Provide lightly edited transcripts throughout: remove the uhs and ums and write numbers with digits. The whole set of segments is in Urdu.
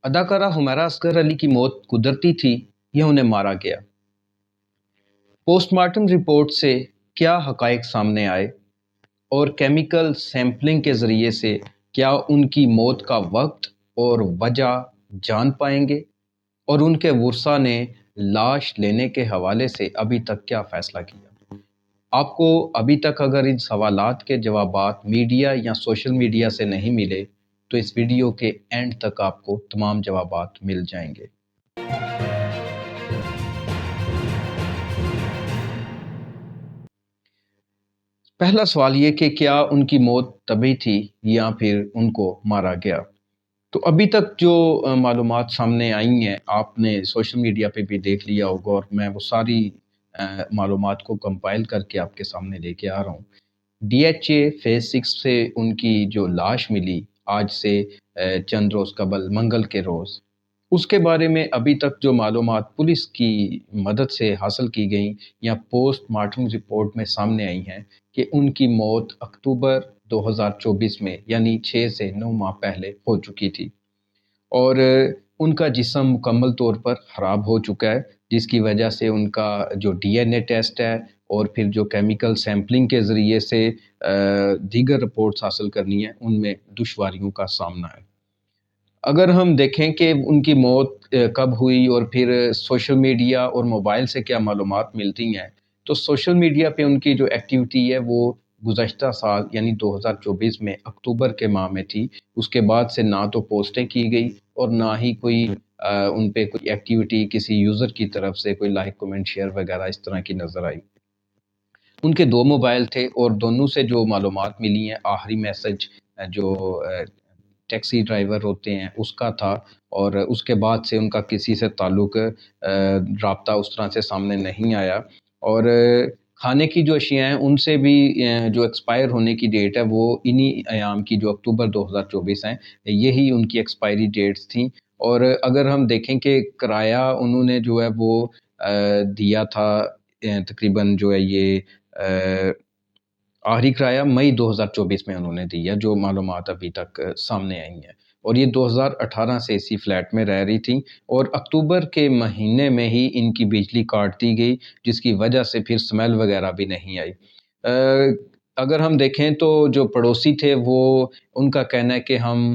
اداکارہ حمیرہ اصغر علی کی موت قدرتی تھی یا انہیں مارا گیا؟ پوسٹ مارٹم رپورٹ سے کیا حقائق سامنے آئے اور کیمیکل سیمپلنگ کے ذریعے سے کیا ان کی موت کا وقت اور وجہ جان پائیں گے؟ اور ان کے ورثاء نے لاش لینے کے حوالے سے ابھی تک کیا فیصلہ کیا؟ آپ کو ابھی تک اگر ان سوالات کے جوابات میڈیا یا سوشل میڈیا سے نہیں ملے تو اس ویڈیو کے اینڈ تک آپ کو تمام جوابات مل جائیں گے۔ پہلا سوال یہ کہ کیا ان کی موت طبی تھی یا پھر ان کو مارا گیا؟ تو ابھی تک جو معلومات سامنے آئی ہیں آپ نے سوشل میڈیا پہ بھی دیکھ لیا ہوگا، اور میں وہ ساری معلومات کو کمپائل کر کے آپ کے سامنے لے کے آ رہا ہوں۔ ڈی ایچ اے فیز 6 سے ان کی جو لاش ملی آج سے چند روز قبل منگل کے روز، اس کے بارے میں ابھی تک جو معلومات پولیس کی مدد سے حاصل کی گئیں یا پوسٹ مارٹم رپورٹ میں سامنے آئی ہیں کہ ان کی موت اکتوبر 2024 میں یعنی 6 سے 9 ماہ پہلے ہو چکی تھی، اور ان کا جسم مکمل طور پر خراب ہو چکا ہے، جس کی وجہ سے ان کا جو ڈی این اے ٹیسٹ ہے اور پھر جو کیمیکل سیمپلنگ کے ذریعے سے دیگر رپورٹس حاصل کرنی ہے ان میں دشواریوں کا سامنا ہے۔ اگر ہم دیکھیں کہ ان کی موت کب ہوئی اور پھر سوشل میڈیا اور موبائل سے کیا معلومات ملتی ہیں، تو سوشل میڈیا پہ ان کی جو ایکٹیویٹی ہے وہ گزشتہ سال یعنی 2024 میں اکتوبر کے ماہ میں تھی۔ اس کے بعد سے نہ تو پوسٹیں کی گئی اور نہ ہی کوئی ان پہ کوئی ایکٹیویٹی کسی یوزر کی طرف سے کوئی لائک کمنٹ شیئر وغیرہ اس طرح کی نظر آئی۔ ان کے 2 موبائل تھے اور دونوں سے جو معلومات ملی ہیں، آخری میسج جو ٹیکسی ڈرائیور ہوتے ہیں اس کا تھا، اور اس کے بعد سے ان کا کسی سے تعلق رابطہ اس طرح سے سامنے نہیں آیا۔ اور کھانے کی جو اشیاء ہیں ان سے بھی جو ایکسپائر ہونے کی ڈیٹ ہے وہ انہی ایام کی جو اکتوبر 2024 ہیں، یہی ان کی ایکسپائری ڈیٹس تھیں۔ اور اگر ہم دیکھیں کہ کرایہ انہوں نے جو ہے وہ دیا تھا تقریباً جو ہے یہ آخری کرایہ مئی 2024 میں انہوں نے دیا، جو معلومات ابھی تک سامنے آئی ہیں، اور یہ 2018 سے اسی فلیٹ میں رہ رہی تھیں، اور اکتوبر کے مہینے میں ہی ان کی بجلی کاٹ دی گئی، جس کی وجہ سے پھر سمیل وغیرہ بھی نہیں آئی۔ اگر ہم دیکھیں تو جو پڑوسی تھے وہ ان کا کہنا ہے کہ ہم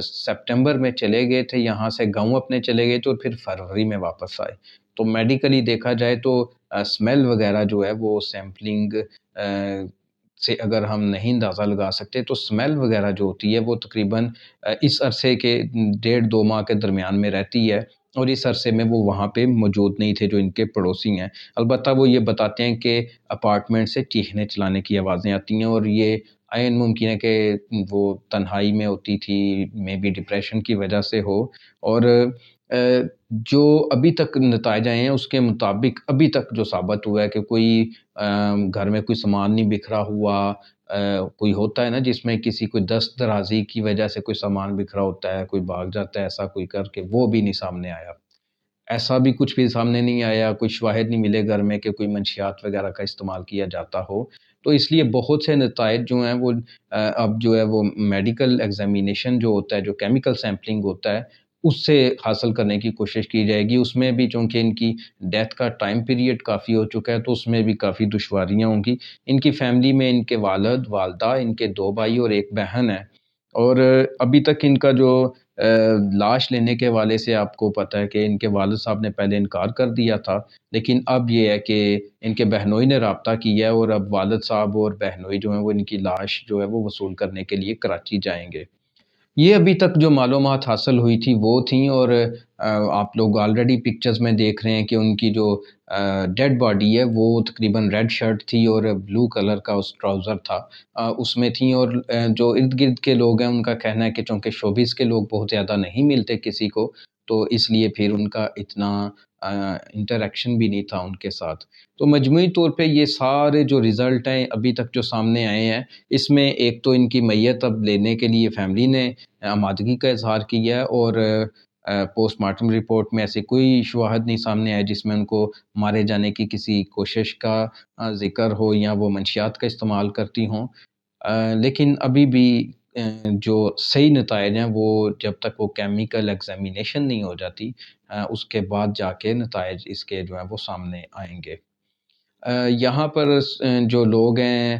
سپٹمبر میں چلے گئے تھے یہاں سے گاؤں اپنے چلے گئے تو پھر فروری میں واپس آئے۔ تو میڈیکلی دیکھا جائے تو سمیل وغیرہ جو ہے وہ سیمپلنگ سے اگر ہم نہیں اندازہ لگا سکتے تو سمیل وغیرہ جو ہوتی ہے وہ تقریباً اس عرصے کے 1.5-2 ماہ کے درمیان میں رہتی ہے، اور اس عرصے میں وہ وہاں پہ موجود نہیں تھے جو ان کے پڑوسی ہیں۔ البتہ وہ یہ بتاتے ہیں کہ اپارٹمنٹ سے چیخنے چلانے کی آوازیں آتی ہیں، اور یہ عین ممکن ہے کہ وہ تنہائی میں ہوتی تھی، مے بی ڈپریشن کی وجہ سے ہو۔ اور جو ابھی تک نتائج آئے ہیں اس کے مطابق ابھی تک جو ثابت ہوا ہے کہ کوئی گھر میں کوئی سامان نہیں بکھرا ہوا، کوئی ہوتا ہے نا جس میں کسی کوئی دست درازی کی وجہ سے کوئی سامان بکھرا ہوتا ہے، کوئی بھاگ جاتا ہے ایسا کوئی کر کے، وہ بھی نہیں سامنے آیا۔ ایسا بھی کچھ بھی سامنے نہیں آیا، کوئی شواہد نہیں ملے گھر میں کہ کوئی منشیات وغیرہ کا استعمال کیا جاتا ہو۔ تو اس لیے بہت سے نتائج جو ہیں وہ اب جو ہے وہ میڈیکل ایگزامینیشن جو ہوتا ہے، جو کیمیکل سیمپلنگ ہوتا ہے، اس سے حاصل کرنے کی کوشش کی جائے گی۔ اس میں بھی چونکہ ان کی ڈیتھ کا ٹائم پیریڈ کافی ہو چکا ہے تو اس میں بھی کافی دشواریاں ہوں گی۔ ان کی فیملی میں ان کے والد، والدہ، ان کے 2 بھائی اور 1 بہن ہے، اور ابھی تک ان کا جو لاش لینے کے حوالے سے آپ کو پتہ ہے کہ ان کے والد صاحب نے پہلے انکار کر دیا تھا، لیکن اب یہ ہے کہ ان کے بہنوئی نے رابطہ کیا ہے، اور اب والد صاحب اور بہنوئی جو ہیں وہ ان کی لاش جو ہے وہ وصول کرنے کے لیے کراچی جائیں گے۔ یہ ابھی تک جو معلومات حاصل ہوئی تھی وہ تھیں، اور آپ لوگ آلریڈی پکچرز میں دیکھ رہے ہیں کہ ان کی جو ڈیڈ باڈی ہے وہ تقریباً ریڈ شرٹ تھی اور بلو کلر کا اس ٹراؤزر تھا اس میں تھیں، اور جو ارد گرد کے لوگ ہیں ان کا کہنا ہے کہ چونکہ شوبز کے لوگ بہت زیادہ نہیں ملتے کسی کو، تو اس لیے پھر ان کا اتنا انٹریکشن بھی نہیں تھا ان کے ساتھ۔ تو مجموعی طور پہ یہ سارے جو رزلٹ ہیں ابھی تک جو سامنے آئے ہیں، اس میں ایک تو ان کی میت اب لینے کے لیے فیملی نے آمادگی کا اظہار کیا ہے، اور پوسٹ مارٹم رپورٹ میں ایسے کوئی شواہد نہیں سامنے آئے جس میں ان کو مارے جانے کی کسی کوشش کا ذکر ہو یا وہ منشیات کا استعمال کرتی ہوں، لیکن ابھی بھی جو صحیح نتائج ہیں وہ جب تک وہ کیمیکل ایگزامینیشن نہیں ہو جاتی اس کے بعد جا کے نتائج اس کے جو ہیں وہ سامنے آئیں گے۔ یہاں پر جو لوگ ہیں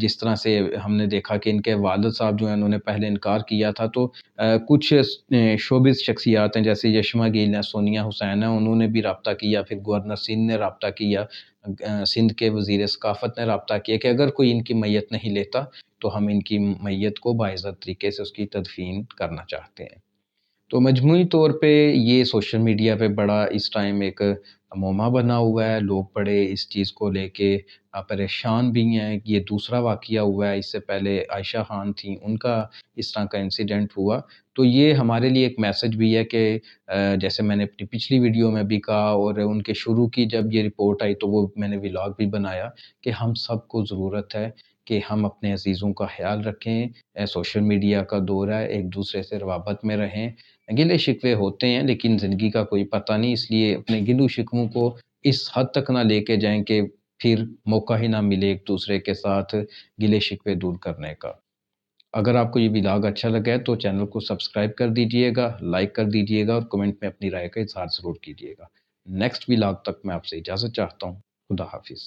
جس طرح سے ہم نے دیکھا کہ ان کے والد صاحب جو ہیں انہوں نے پہلے انکار کیا تھا، تو کچھ شوبز شخصیات ہیں جیسے یشما گیل ہیں، سونیا حسین ہیں، انہوں نے بھی رابطہ کیا، پھر گورنر سندھ نے رابطہ کیا، سندھ کے وزیر ثقافت نے رابطہ کیا کہ اگر کوئی ان کی میت نہیں لیتا تو ہم ان کی میت کو باعزت طریقے سے اس کی تدفین کرنا چاہتے ہیں۔ تو مجموعی طور پہ یہ سوشل میڈیا پہ بڑا اس ٹائم ایک موما بنا ہوا ہے، لوگ بڑے اس چیز کو لے کے پریشان بھی ہیں۔ یہ دوسرا واقعہ ہوا ہے، اس سے پہلے عائشہ خان تھیں، ان کا اس طرح کا انسیڈنٹ ہوا۔ تو یہ ہمارے لیے ایک میسج بھی ہے کہ جیسے میں نے اپنی پچھلی ویڈیو میں بھی کہا، اور ان کے شروع کی جب یہ رپورٹ آئی تو وہ میں نے ولاگ بھی بنایا کہ ہم سب کو ضرورت ہے کہ ہم اپنے عزیزوں کا خیال رکھیں۔ سوشل میڈیا کا دور ہے، ایک دوسرے سے روابط میں رہیں۔ گلے شکوے ہوتے ہیں لیکن زندگی کا کوئی پتہ نہیں، اس لیے اپنے گلو شکووں کو اس حد تک نہ لے کے جائیں کہ پھر موقع ہی نہ ملے ایک دوسرے کے ساتھ گلے شکوے دور کرنے کا۔ اگر آپ کو یہ ولاگ اچھا لگا ہے تو چینل کو سبسکرائب کر دیجئے گا، لائک کر دیجئے گا اور کمنٹ میں اپنی رائے کا اظہار ضرور کیجئے گا۔ نیکسٹ ولاگ تک میں آپ سے اجازت چاہتا ہوں۔ خدا حافظ۔